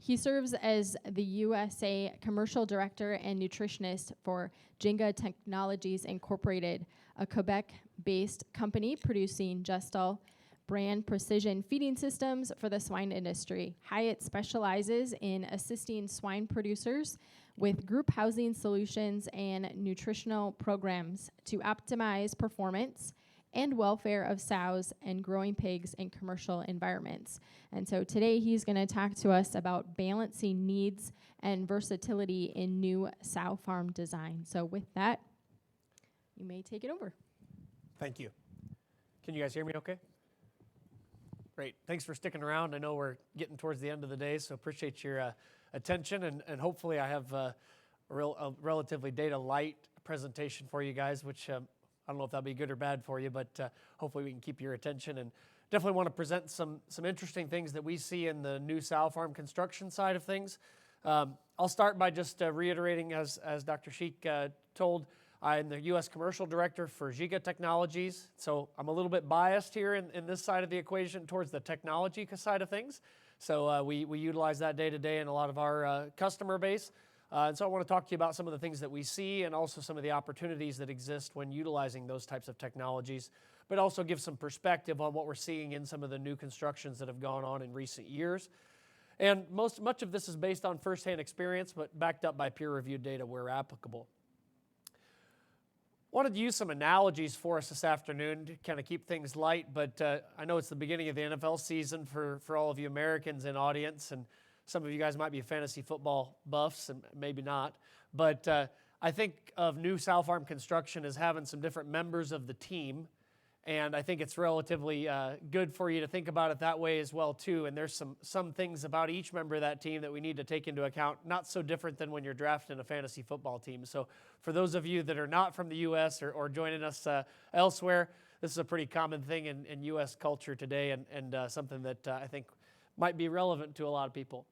He serves as the USA Commercial Director and Nutritionist for Jyga Technologies Incorporated, a Quebec-based company producing Gestal brand precision feeding systems for the swine industry. Hyatt specializes in assisting swine producers with group housing solutions and nutritional programs to optimize performance and welfare of sows and growing pigs in commercial environments. And so today he's going to talk to us about balancing needs and versatility in new sow farm design. So with that, you may take it over. Thank you. Can you guys hear me okay? Great. Thanks for sticking around. I know we're getting towards the end of the day, so appreciate your attention, and hopefully I have a relatively data light presentation for you guys, which I don't know if that'll be good or bad for you, but hopefully we can keep your attention, and definitely want to present some interesting things that we see in the new sow farm construction side of things. I'll start by just reiterating, as Dr. Sheik told, I'm the U.S. Commercial Director for Jyga Technologies, so I'm a little bit biased here in this side of the equation towards the technology side of things. So we utilize that day to day in a lot of our customer base. And so I want to talk to you about some of the things that we see and also some of the opportunities that exist when utilizing those types of technologies, but also give some perspective on what we're seeing in some of the new constructions that have gone on in recent years. And much of this is based on firsthand experience, but backed up by peer-reviewed data where applicable. Wanted to use some analogies for us this afternoon to kind of keep things light, but I know it's the beginning of the NFL season for all of you Americans in audience, and some of you guys might be fantasy football buffs, and maybe not. But I think of new sow farm construction as having some different members of the team, and I think it's relatively good for you to think about it that way as well too. And there's some things about each member of that team that we need to take into account, not so different than when you're drafting a fantasy football team. So for those of you that are not from the U.S. or joining us elsewhere, this is a pretty common thing in U.S. culture today, and something that I think might be relevant to a lot of people.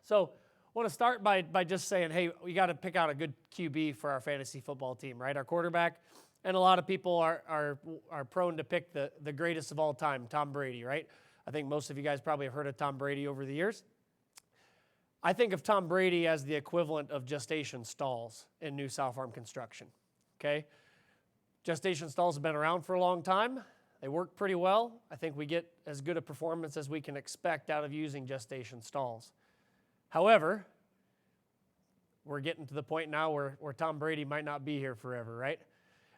So I want to start by just saying, hey, we got to pick out a good QB for our fantasy football team, right? Our quarterback. And a lot of people are prone to pick the greatest of all time, Tom Brady, right? I think most of you guys probably have heard of Tom Brady over the years. I think of Tom Brady as the equivalent of gestation stalls in new sow farm construction, okay? Gestation stalls have been around for a long time. They work pretty well. I think we get as good a performance as we can expect out of using gestation stalls. However, we're getting to the point now where Tom Brady might not be here forever, right?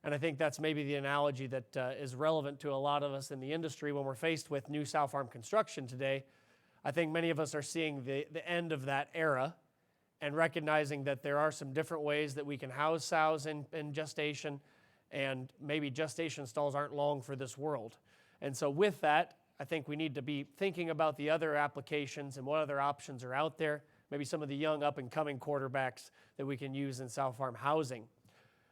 And I think that's maybe the analogy that is relevant to a lot of us in the industry when we're faced with new sow farm construction today. I think many of us are seeing the end of that era and recognizing that there are some different ways that we can house sows in gestation, and maybe gestation stalls aren't long for this world. And so with that, I think we need to be thinking about the other applications and what other options are out there, maybe some of the young up-and-coming quarterbacks that we can use in sow farm housing.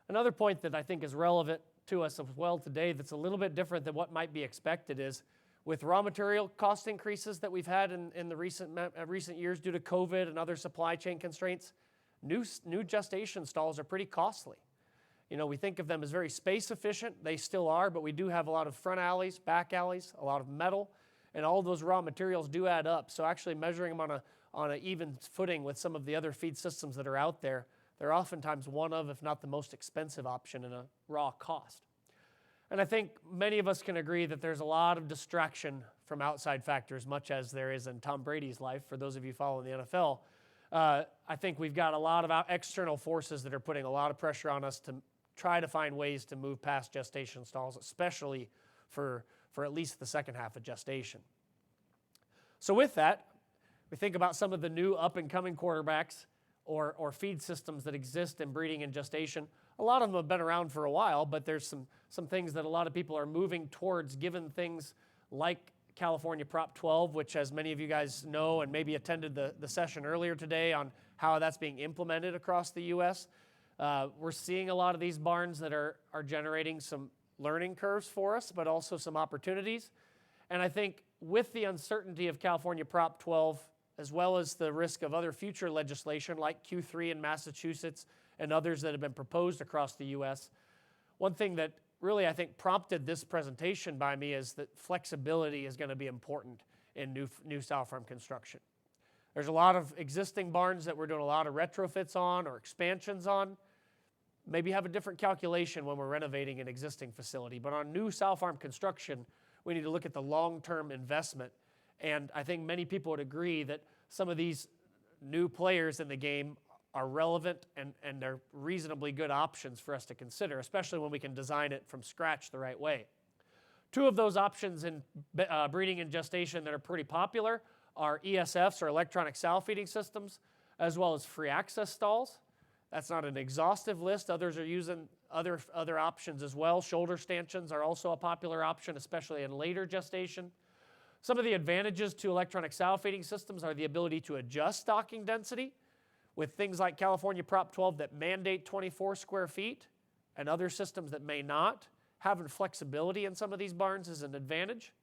Another point that I think is relevant to us as well today that's a little bit different than what might be expected is with raw material cost increases that we've had in the recent years due to COVID and other supply chain constraints, new gestation stalls are pretty costly. You know, we think of them as very space efficient. They still are, but we do have a lot of front alleys, back alleys, a lot of metal, and all of those raw materials do add up. So actually measuring them on an even footing with some of the other feed systems that are out there, they're oftentimes one of, if not the most expensive option in a raw cost. And I think many of us can agree that there's a lot of distraction from outside factors, much as there is in Tom Brady's life. For those of you following the NFL, I think we've got a lot of external forces that are putting a lot of pressure on us to try to find ways to move past gestation stalls, especially for at least the second half of gestation. So with that, we think about some of the new up-and-coming quarterbacks or feed systems that exist in breeding and gestation. A lot of them have been around for a while, but there's some things that a lot of people are moving towards, given things like California Prop 12, which, as many of you guys know and maybe attended the session earlier today on how that's being implemented across the U.S. We're seeing a lot of these barns that are generating some learning curves for us, but also some opportunities. And I think with the uncertainty of California Prop 12, as well as the risk of other future legislation like Q3 in Massachusetts and others that have been proposed across the U.S., one thing that really I think prompted this presentation by me is that flexibility is going to be important in new sow farm construction. There's a lot of existing barns that we're doing a lot of retrofits on or expansions on. Maybe have a different calculation when we're renovating an existing facility. But on new sow farm construction, we need to look at the long-term investment. And I think many people would agree that some of these new players in the game are relevant and they're reasonably good options for us to consider, especially when we can design it from scratch the right way. Two of those options in breeding and gestation that are pretty popular are ESFs, or electronic sow feeding systems, as well as free access stalls. That's not an exhaustive list. Others are using other options as well. Shoulder stanchions are also a popular option, especially in later gestation. Some of the advantages to electronic sow feeding systems are the ability to adjust stocking density with things like California Prop 12 that mandate 24 square feet and other systems that may not. Having flexibility in some of these barns is an advantage.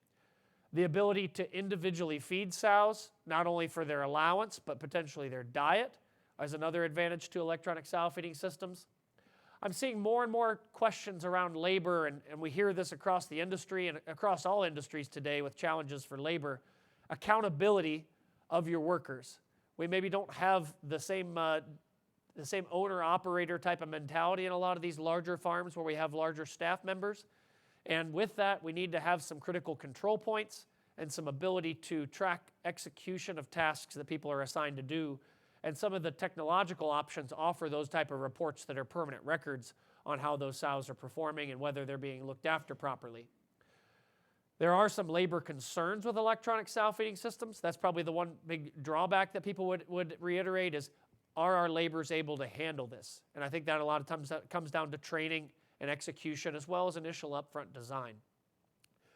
The ability to individually feed sows, not only for their allowance, but potentially their diet, is another advantage to electronic sow feeding systems. I'm seeing more and more questions around labor, and we hear this across the industry and across all industries today with challenges for labor. Accountability of your workers. We maybe don't have the same owner-operator type of mentality in a lot of these larger farms where we have larger staff members. And with that, we need to have some critical control points and some ability to track execution of tasks that people are assigned to do. And some of the technological options offer those type of reports that are permanent records on how those sows are performing and whether they're being looked after properly. There are some labor concerns with electronic sow feeding systems. That's probably the one big drawback that people would reiterate is, are our laborers able to handle this? And I think that a lot of times that comes down to training and execution as well as initial upfront design.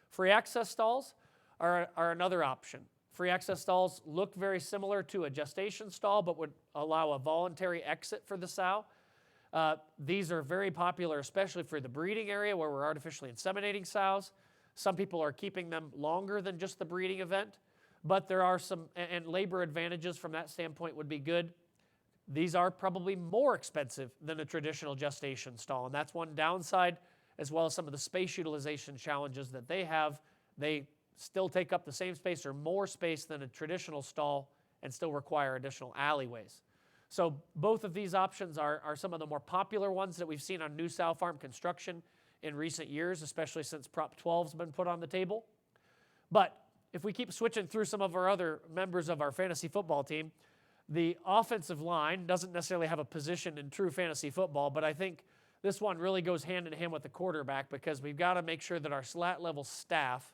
Free access stalls are another option. Free access stalls look very similar to a gestation stall but would allow a voluntary exit for the sow. These are very popular, especially for the breeding area where we're artificially inseminating sows. Some people are keeping them longer than just the breeding event, but there are some, and labor advantages from that standpoint would be good. These are probably more expensive than a traditional gestation stall, and that's one downside, as well as some of the space utilization challenges that they have. They still take up the same space or more space than a traditional stall and still require additional alleyways. So both of these options are some of the more popular ones that we've seen on new sow farm construction in recent years, especially since Prop 12's been put on the table. But if we keep switching through some of our other members of our fantasy football team, the offensive line doesn't necessarily have a position in true fantasy football, but I think this one really goes hand in hand with the quarterback because we've got to make sure that our slat level staff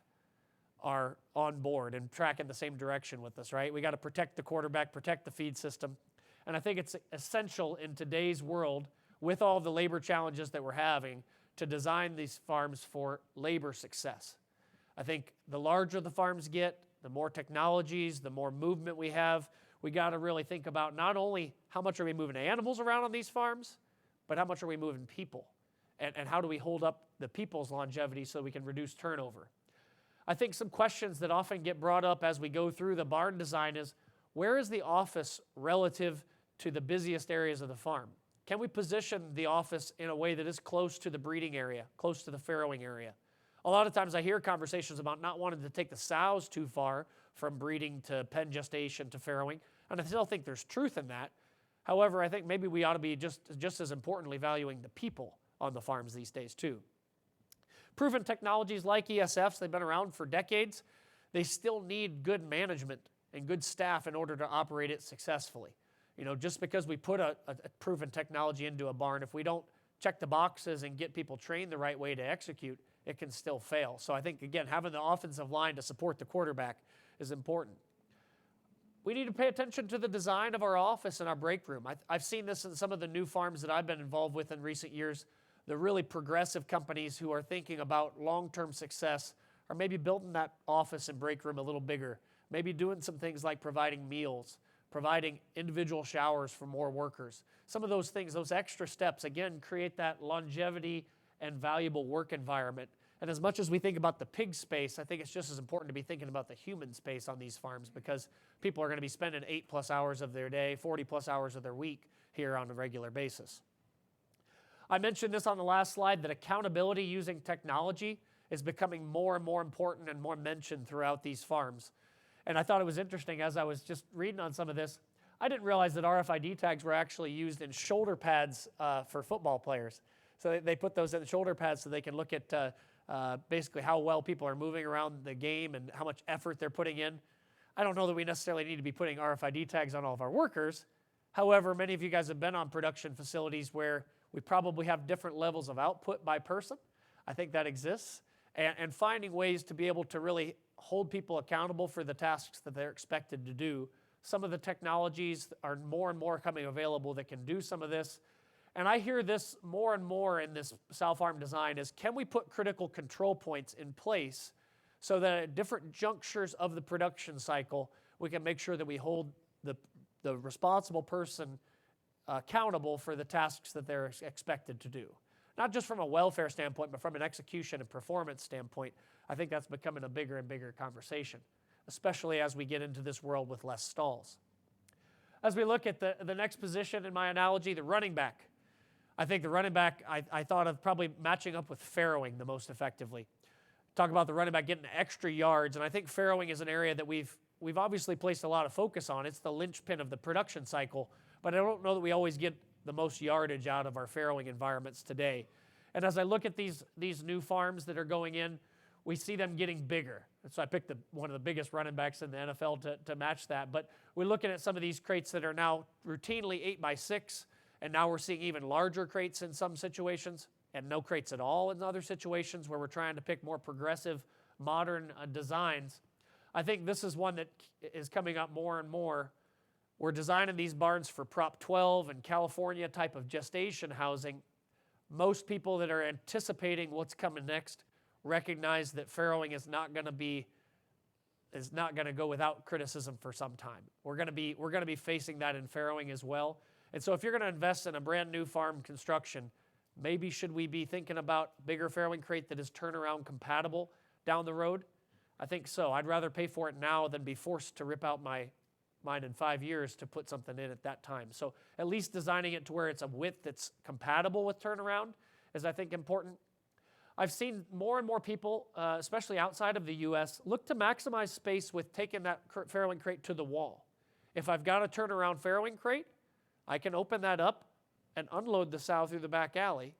are on board and tracking the same direction with us, right? We got to protect the quarterback, protect the feed system. And I think it's essential in today's world with all the labor challenges that we're having to design these farms for labor success. I think the larger the farms get, the more technologies, the more movement we have, we got to really think about not only how much are we moving animals around on these farms, but how much are we moving people? And how do we hold up the people's longevity so we can reduce turnover? I think some questions that often get brought up as we go through the barn design is, where is the office relative to the busiest areas of the farm? Can we position the office in a way that is close to the breeding area, close to the farrowing area? A lot of times I hear conversations about not wanting to take the sows too far from breeding to pen gestation to farrowing, and I still think there's truth in that. However, I think maybe we ought to be just as importantly valuing the people on the farms these days too. Proven technologies like ESFs, they've been around for decades. They still need good management and good staff in order to operate it successfully. You know, just because we put a proven technology into a barn, if we don't check the boxes and get people trained the right way to execute, it can still fail. So I think, again, having the offensive line to support the quarterback is important. We need to pay attention to the design of our office and our break room. I've seen this in some of the new farms that I've been involved with in recent years. The really progressive companies who are thinking about long-term success are maybe building that office and break room a little bigger, maybe doing some things like providing meals, providing individual showers for more workers. Some of those things, those extra steps, again, create that longevity and valuable work environment. And as much as we think about the pig space, I think it's just as important to be thinking about the human space on these farms because people are going to be spending 8+ hours of their day, 40+ hours of their week here on a regular basis. I mentioned this on the last slide that accountability using technology is becoming more and more important and more mentioned throughout these farms. And I thought it was interesting as I was just reading on some of this. I didn't realize that RFID tags were actually used in shoulder pads for football players. So they put those in the shoulder pads so they can look at basically how well people are moving around the game and how much effort they're putting in. I don't know that we necessarily need to be putting RFID tags on all of our workers. However, many of you guys have been on production facilities where we probably have different levels of output by person. I think that exists. And finding ways to be able to really hold people accountable for the tasks that they're expected to do. Some of the technologies are more and more coming available that can do some of this. And I hear this more and more in this sow farm design is, can we put critical control points in place so that at different junctures of the production cycle, we can make sure that we hold the responsible person accountable for the tasks that they're expected to do. Not just from a welfare standpoint, but from an execution and performance standpoint. I think that's becoming a bigger and bigger conversation, especially as we get into this world with less stalls. As we look at the next position in my analogy, the running back. I think the running back, I thought of probably matching up with farrowing the most effectively. Talk about the running back getting extra yards, and I think farrowing is an area that we've obviously placed a lot of focus on. It's the linchpin of the production cycle, but I don't know that we always get the most yardage out of our farrowing environments today. And as I look at these new farms that are going in, we see them getting bigger. And so I picked one of the biggest running backs in the NFL to match that. But we're looking at some of these crates that are now routinely 8x6, and now we're seeing even larger crates in some situations, and no crates at all in other situations where we're trying to pick more progressive, modern designs. I think this is one that is coming up more and more. We're designing these barns for Prop 12 and California type of gestation housing. Most people that are anticipating what's coming next recognize that farrowing is not going to go without criticism for some time. We're going to be facing that in farrowing as well. And so if you're going to invest in a brand new farm construction, maybe should we be thinking about bigger farrowing crate that is turnaround compatible down the road? I think so. I'd rather pay for it now than be forced to rip out mine in 5 years to put something in at that time. So at least designing it to where it's a width that's compatible with turnaround is, I think, important. I've seen more and more people, especially outside of the U.S., look to maximize space with taking that farrowing crate to the wall. If I've got a turnaround farrowing crate, I can open that up and unload the sow through the back alley.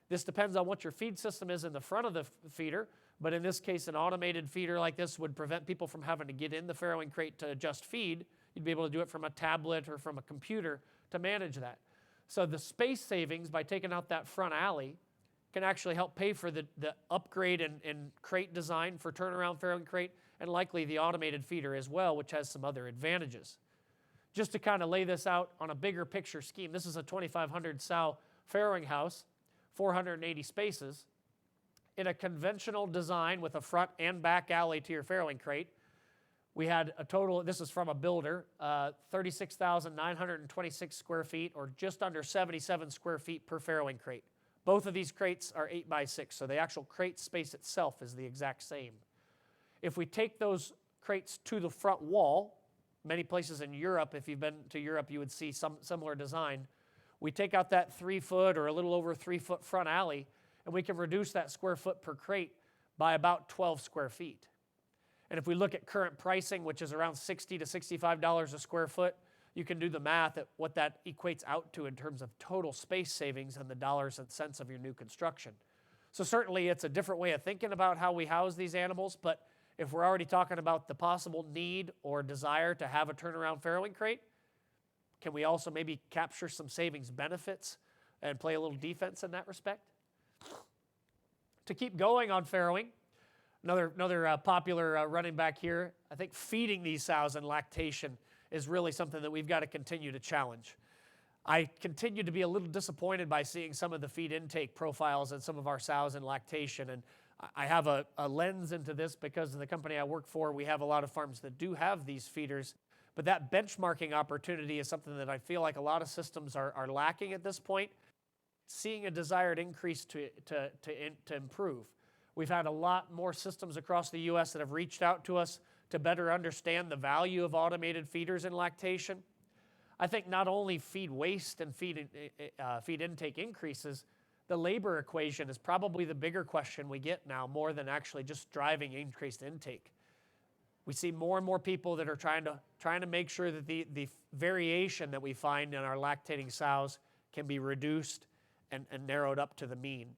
This depends on what your feed system is in the front of the feeder, but in this case, an automated feeder like this would prevent people from having to get in the farrowing crate to adjust feed. You'd be able to do it from a tablet or from a computer to manage that. So the space savings by taking out that front alley can actually help pay for the upgrade and crate design for turnaround farrowing crate, and likely the automated feeder as well, which has some other advantages. Just to kind of lay this out on a bigger picture scheme, this is a 2,500 sow farrowing house, 480 spaces. In a conventional design with a front and back alley to your farrowing crate, we had a total, this is from a builder, 36,926 square feet, or just under 77 square feet per farrowing crate. Both of these crates are 8x6, so the actual crate space itself is the exact same. If we take those crates to the front wall, many places in Europe, if you've been to Europe, you would see some similar design. We take out that 3-foot or a little over 3-foot front alley, and we can reduce that square foot per crate by about 12 square feet. And if we look at current pricing, which is around $60 to $65 a square foot, you can do the math at what that equates out to in terms of total space savings and the dollars and cents of your new construction. So certainly it's a different way of thinking about how we house these animals, but if we're already talking about the possible need or desire to have a turnaround farrowing crate, can we also maybe capture some savings benefits and play a little defense in that respect? To keep going on farrowing, another popular running back here, I think feeding these sows in lactation is really something that we've got to continue to challenge. I continue to be a little disappointed by seeing some of the feed intake profiles in some of our sows in lactation, and I have a lens into this because of the company I work for. We have a lot of farms that do have these feeders, but that benchmarking opportunity is something that I feel like a lot of systems are lacking at this point. Seeing a desired increase to improve. We've had a lot more systems across the U.S. that have reached out to us to better understand the value of automated feeders in lactation. I think not only feed waste and feed intake increases, the labor equation is probably the bigger question we get now more than actually just driving increased intake. We see more and more people that are trying to make sure that the variation that we find in our lactating sows can be reduced and narrowed up to the mean.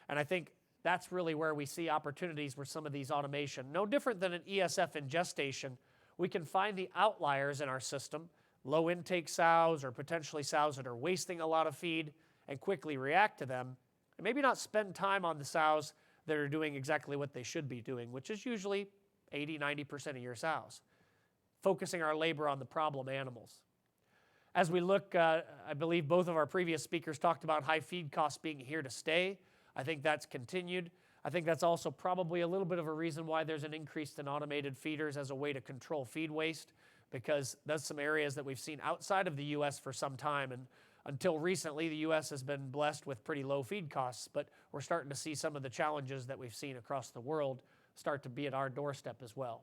And I think that's really where we see opportunities with some of these automation. No different than an ESF in gestation, we can find the outliers in our system, low intake sows or potentially sows that are wasting a lot of feed, and quickly react to them, and maybe not spend time on the sows that are doing exactly what they should be doing, which is usually 80–90% of your sows, focusing our labor on the problem animals. As we look, I believe both of our previous speakers talked about high feed costs being here to stay. I think that's continued. I think that's also probably a little bit of a reason why there's an increase in automated feeders as a way to control feed waste, because that's some areas that we've seen outside of the U.S. for some time. And until recently, the U.S. has been blessed with pretty low feed costs, but we're starting to see some of the challenges that we've seen across the world start to be at our doorstep as well.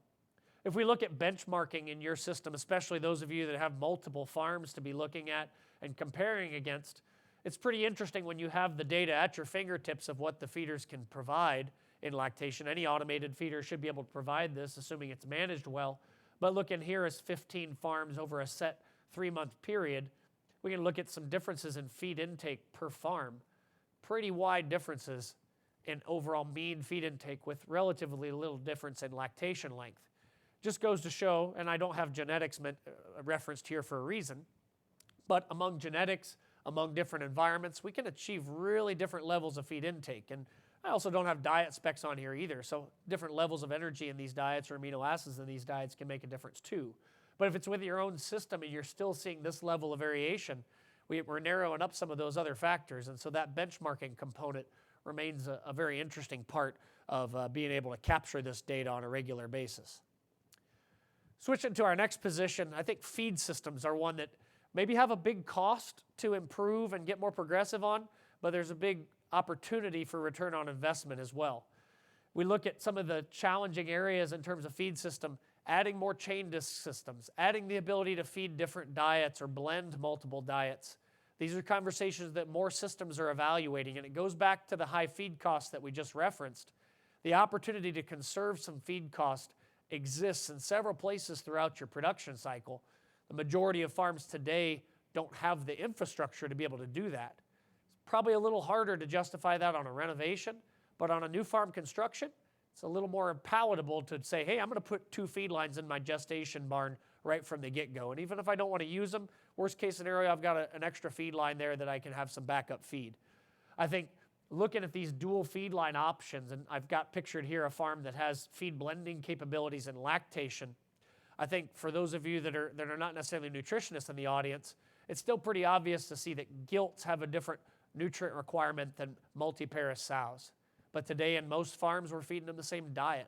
If we look at benchmarking in your system, especially those of you that have multiple farms to be looking at and comparing against, it's pretty interesting when you have the data at your fingertips of what the feeders can provide in lactation. Any automated feeder should be able to provide this, assuming it's managed well. But looking here as 15 farms over a set 3-month period, we can look at some differences in feed intake per farm. Pretty wide differences in overall mean feed intake with relatively little difference in lactation length. Just goes to show, and I don't have genetics referenced here for a reason, but among genetics, among different environments, we can achieve really different levels of feed intake. And I also don't have diet specs on here either, so different levels of energy in these diets or amino acids in these diets can make a difference too. But if it's with your own system and you're still seeing this level of variation, we're narrowing up some of those other factors, and so that benchmarking component remains a very interesting part of being able to capture this data on a regular basis. Switching to our next position, I think feed systems are one that maybe have a big cost to improve and get more progressive on, but there's a big opportunity for return on investment as well. We look at some of the challenging areas in terms of feed system, adding more chain disc systems, adding the ability to feed different diets or blend multiple diets. These are conversations that more systems are evaluating, and it goes back to the high feed costs that we just referenced. The opportunity to conserve some feed cost exists in several places throughout your production cycle. The majority of farms today don't have the infrastructure to be able to do that. It's probably a little harder to justify that on a renovation, but on a new farm construction, it's a little more palatable to say, hey, I'm going to put 2 feed lines in my gestation barn right from the get-go. And even if I don't want to use them, worst case scenario, I've got an extra feed line there that I can have some backup feed. I think looking at these dual feed line options, and I've got pictured here a farm that has feed blending capabilities and lactation. I think for those of you that are not necessarily nutritionists in the audience, it's still pretty obvious to see that gilts have a different nutrient requirement than multiparous sows. But today in most farms, we're feeding them the same diet.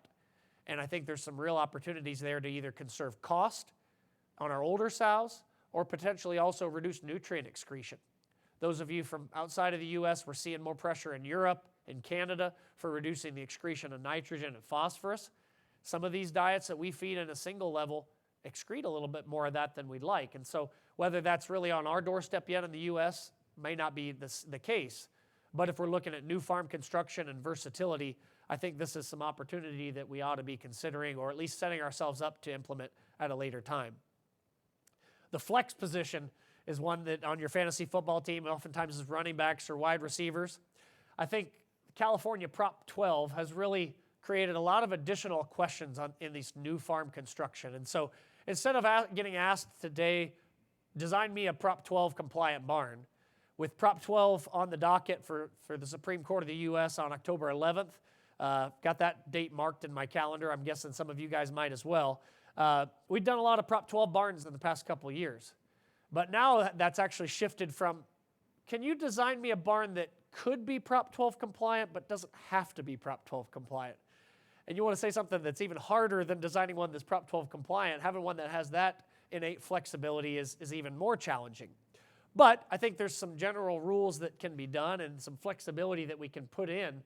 And I think there's some real opportunities there to either conserve cost on our older sows or potentially also reduce nutrient excretion. Those of you from outside of the U.S., we're seeing more pressure in Europe and Canada for reducing the excretion of nitrogen and phosphorus. Some of these diets that we feed in a single level excrete a little bit more of that than we'd like. And so whether that's really on our doorstep yet in the U.S. may not be the case. But if we're looking at new farm construction and versatility, I think this is some opportunity that we ought to be considering or at least setting ourselves up to implement at a later time. The flex position is one that on your fantasy football team oftentimes is running backs or wide receivers. I think California Prop 12 has really created a lot of additional questions in these new farm construction. And so instead of getting asked today, design me a Prop 12 compliant barn, with Prop 12 on the docket for the Supreme Court of the U.S. on October 11th, got that date marked in my calendar. I'm guessing some of you guys might as well. We've done a lot of Prop 12 barns in the past couple of years. But now that's actually shifted from, can you design me a barn that could be Prop 12 compliant but doesn't have to be Prop 12 compliant? And you want to say something that's even harder than designing one that's Prop 12 compliant, having one that has that innate flexibility is even more challenging. But I think there's some general rules that can be done and some flexibility that we can put in.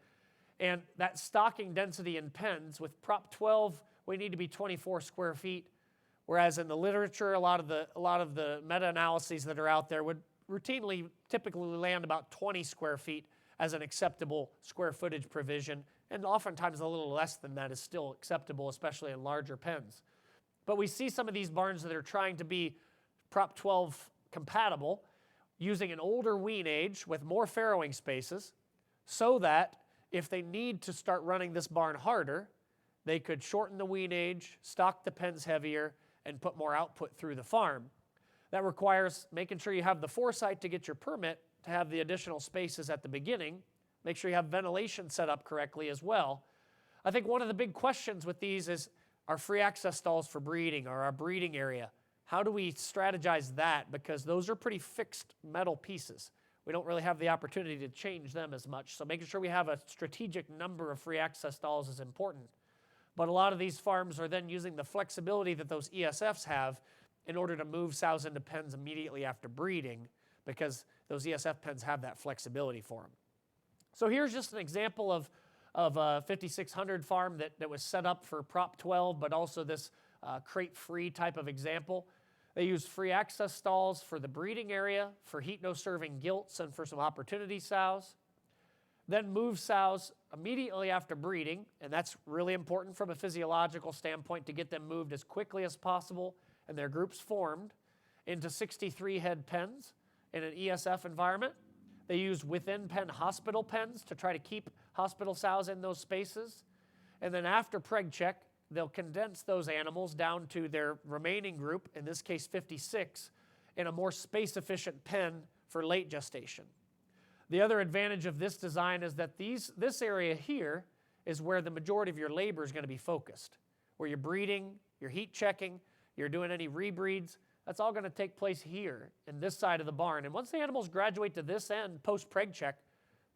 And that stocking density in pens, with Prop 12, we need to be 24 square feet. Whereas in the literature, a lot of the meta-analyses that are out there would routinely typically land about 20 square feet as an acceptable square footage provision. And oftentimes a little less than that is still acceptable, especially in larger pens. But we see some of these barns that are trying to be Prop 12 compatible, using an older wean age with more farrowing spaces, so that if they need to start running this barn harder, they could shorten the wean age, stock the pens heavier, and put more output through the farm. That requires making sure you have the foresight to get your permit to have the additional spaces at the beginning. Make sure you have ventilation set up correctly as well. I think one of the big questions with these is our free access stalls for breeding or our breeding area. How do we strategize that? Because those are pretty fixed metal pieces. We don't really have the opportunity to change them as much. So making sure we have a strategic number of free access stalls is important. But a lot of these farms are then using the flexibility that those ESFs have in order to move sows into pens immediately after breeding, because those ESF pens have that flexibility for them. So here's just an example of a 5600 farm that was set up for Prop 12, but also this crate-free type of example. They used free access stalls for the breeding area, for heat-no-serving gilts, and for some opportunity sows. Then move sows immediately after breeding, and that's really important from a physiological standpoint to get them moved as quickly as possible and their groups formed into 63 head pens in an ESF environment. They use within pen hospital pens to try to keep hospital sows in those spaces. And then after preg check, they'll condense those animals down to their remaining group, in this case 56, in a more space-efficient pen for late gestation. The other advantage of this design is that this area here is where the majority of your labor is going to be focused, where you're breeding, you're heat checking, you're doing any rebreeds. That's all going to take place here in this side of the barn. And once the animals graduate to this end post-preg check,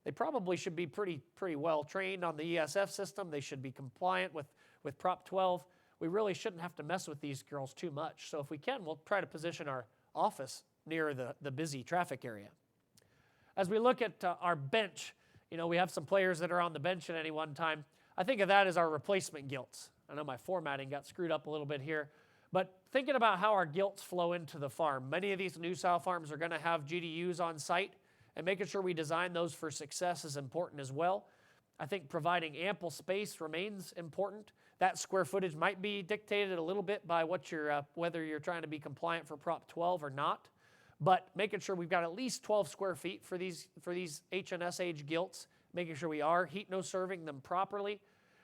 they probably should be pretty well trained on the ESF system. They should be compliant with Prop 12. We really shouldn't have to mess with these girls too much. So if we can, we'll try to position our office near the busy traffic area. As we look at our bench, we have some players that are on the bench at any one time. I think of that as our replacement gilts. I know my formatting got screwed up a little bit here. But thinking about how our gilts flow into the farm, many of these new sow farms are going to have GDUs on site, and making sure we design those for success is important as well. I think providing ample space remains important. That square footage might be dictated a little bit by whether you're trying to be compliant for Prop 12 or not. But making sure we've got at least 12 square feet for these HNS age gilts, making sure we are heat-no-serving them properly.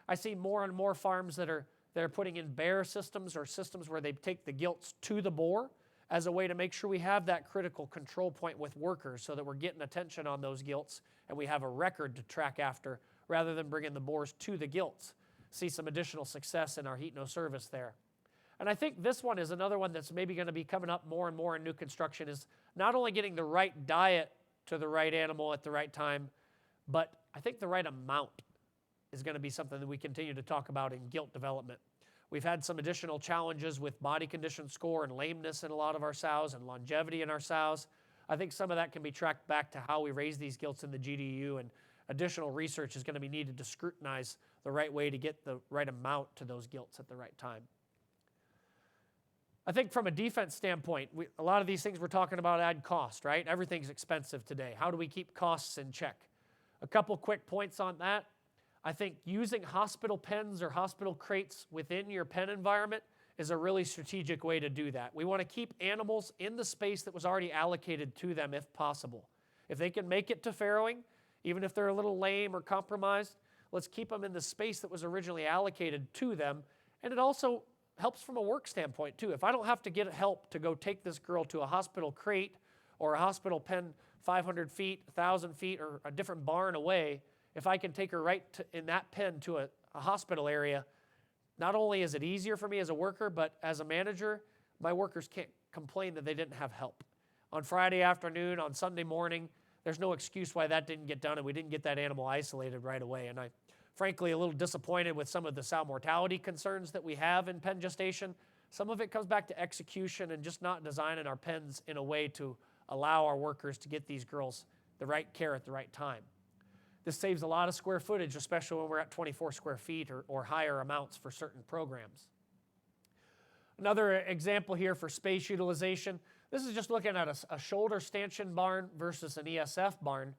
I see more and more farms that are putting in bare systems or systems where they take the gilts to the bore as a way to make sure we have that critical control point with workers so that we're getting attention on those gilts and we have a record to track after rather than bringing the bores to the gilts. See some additional success in our heat-no-service there. And I think this one is another one that's maybe going to be coming up more and more in new construction, is not only getting the right diet to the right animal at the right time, but I think the right amount is going to be something that we continue to talk about in gilt development. We've had some additional challenges with body condition score and lameness in a lot of our sows and longevity in our sows. I think some of that can be tracked back to how we raise these gilts in the GDU, and additional research is going to be needed to scrutinize the right way to get the right amount to those gilts at the right time. I think from a defense standpoint, a lot of these things we're talking about add cost, right? Everything's expensive today. How do we keep costs in check? A couple quick points on that. I think using hospital pens or hospital crates within your pen environment is a really strategic way to do that. We want to keep animals in the space that was already allocated to them if possible. If they can make it to farrowing, even if they're a little lame or compromised, let's keep them in the space that was originally allocated to them. And it also helps from a work standpoint too. If I don't have to get help to go take this girl to a hospital crate or a hospital pen 500 feet, 1,000 feet, or a different barn away, if I can take her right in that pen to a hospital area, not only is it easier for me as a worker, but as a manager, my workers can't complain that they didn't have help. On Friday afternoon, on Sunday morning, there's no excuse why that didn't get done and we didn't get that animal isolated right away. And I'm frankly a little disappointed with some of the sow mortality concerns that we have in pen gestation. Some of it comes back to execution and just not designing our pens in a way to allow our workers to get these girls the right care at the right time. This saves a lot of square footage, especially when we're at 24 square feet or higher amounts for certain programs. Another example here for space utilization. This is just looking at a shoulder stanchion barn versus an ESF barn.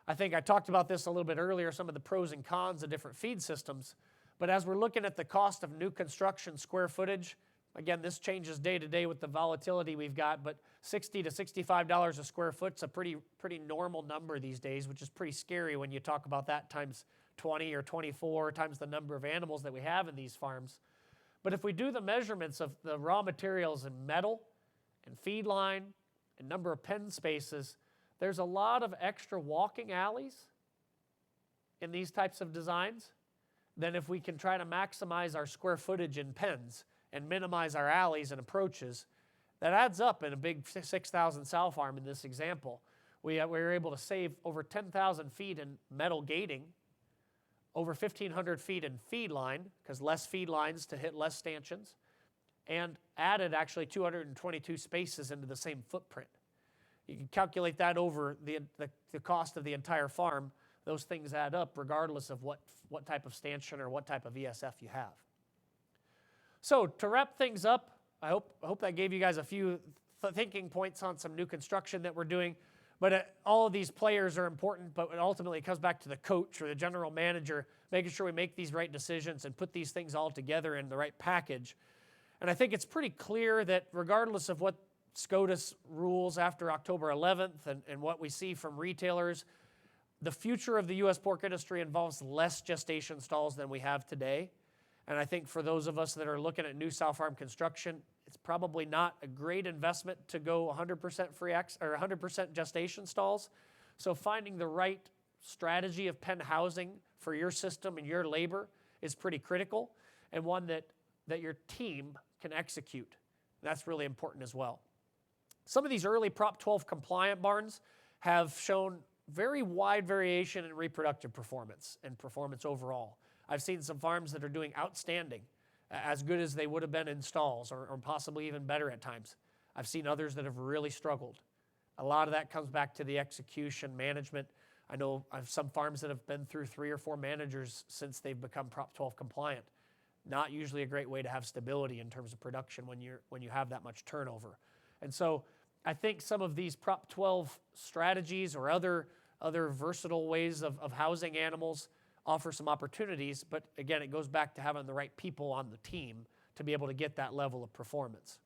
I think I talked about this a little bit earlier, some of the pros and cons of different feed systems. But as we're looking at the cost of new construction square footage, Again, this changes day to day with the volatility we've got, but $60 to $65 a square foot's a pretty normal number these days, which is pretty scary when you talk about that times 20 or 24 times the number of animals that we have in these farms. But if we do the measurements of the raw materials in metal and feed line and number of pen spaces, there's a lot of extra walking alleys in these types of designs than if we can try to maximize our square footage in pens and minimize our alleys and approaches. That adds up in a big 6,000 sow farm in this example. We were able to save over 10,000 feet in metal gating, over 1,500 feet in feed line, because less feed lines to hit less stanchions, and added actually 222 spaces into the same footprint. You can calculate that over the cost of the entire farm. Those things add up regardless of what type of stanchion or what type of ESF you have. So to wrap things up, I hope that gave you guys a few thinking points on some new construction that we're doing. But all of these players are important, but ultimately it comes back to the coach or the general manager, making sure we make these right decisions and put these things all together in the right package. And I think it's pretty clear that regardless of what SCOTUS rules after October 11th and what we see from retailers, the future of the U.S. pork industry involves less gestation stalls than we have today. And I think for those of us that are looking at new sow farm construction, it's probably not a great investment to go 100% free or 100% gestation stalls. So finding the right strategy of pen housing for your system and your labor is pretty critical, and one that your team can execute. That's really important as well. Some of these early Prop 12 compliant barns have shown very wide variation in reproductive performance and performance overall. I've seen some farms that are doing outstanding, as good as they would have been in stalls, or possibly even better at times. I've seen others that have really struggled. A lot of that comes back to the execution management. I know I have some farms that have been through 3 or 4 managers since they've become Prop 12 compliant. Not usually a great way to have stability in terms of production when you have that much turnover. And so I think some of these Prop 12 strategies or other versatile ways of housing animals offer some opportunities, but again, it goes back to having the right people on the team to be able to get that level of performance.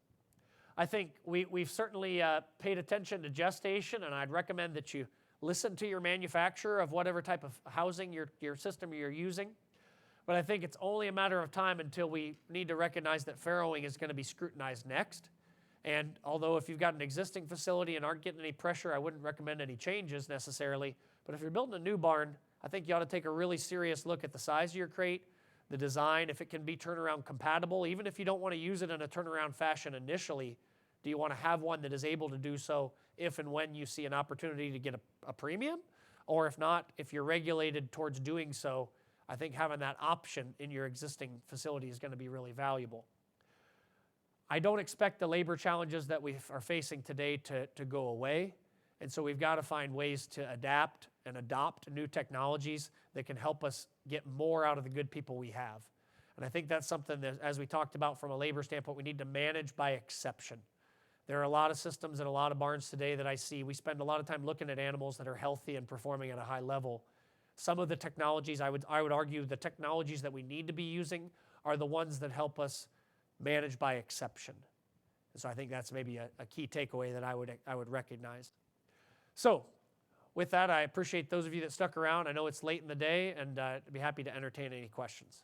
I think we've certainly paid attention to gestation, and I'd recommend that you listen to your manufacturer of whatever type of housing your system you're using. But I think it's only a matter of time until we need to recognize that farrowing is going to be scrutinized next. And although if you've got an existing facility and aren't getting any pressure, I wouldn't recommend any changes necessarily. But if you're building a new barn, I think you ought to take a really serious look at the size of your crate, the design, if it can be turnaround compatible. Even if you don't want to use it in a turnaround fashion initially, do you want to have one that is able to do so if and when you see an opportunity to get a premium? Or if not, if you're regulated towards doing so, I think having that option in your existing facility is going to be really valuable. I don't expect the labor challenges that we are facing today to go away. And so we've got to find ways to adapt and adopt new technologies that can help us get more out of the good people we have. And I think that's something that, as we talked about from a labor standpoint, we need to manage by exception. There are a lot of systems and a lot of barns today that I see. We spend a lot of time looking at animals that are healthy and performing at a high level. Some of the technologies, I would argue, the technologies that we need to be using are the ones that help us manage by exception. And so I think that's maybe a key takeaway that I would recognize. So with that, I appreciate those of you that stuck around. I know it's late in the day, and I'd be happy to entertain any questions.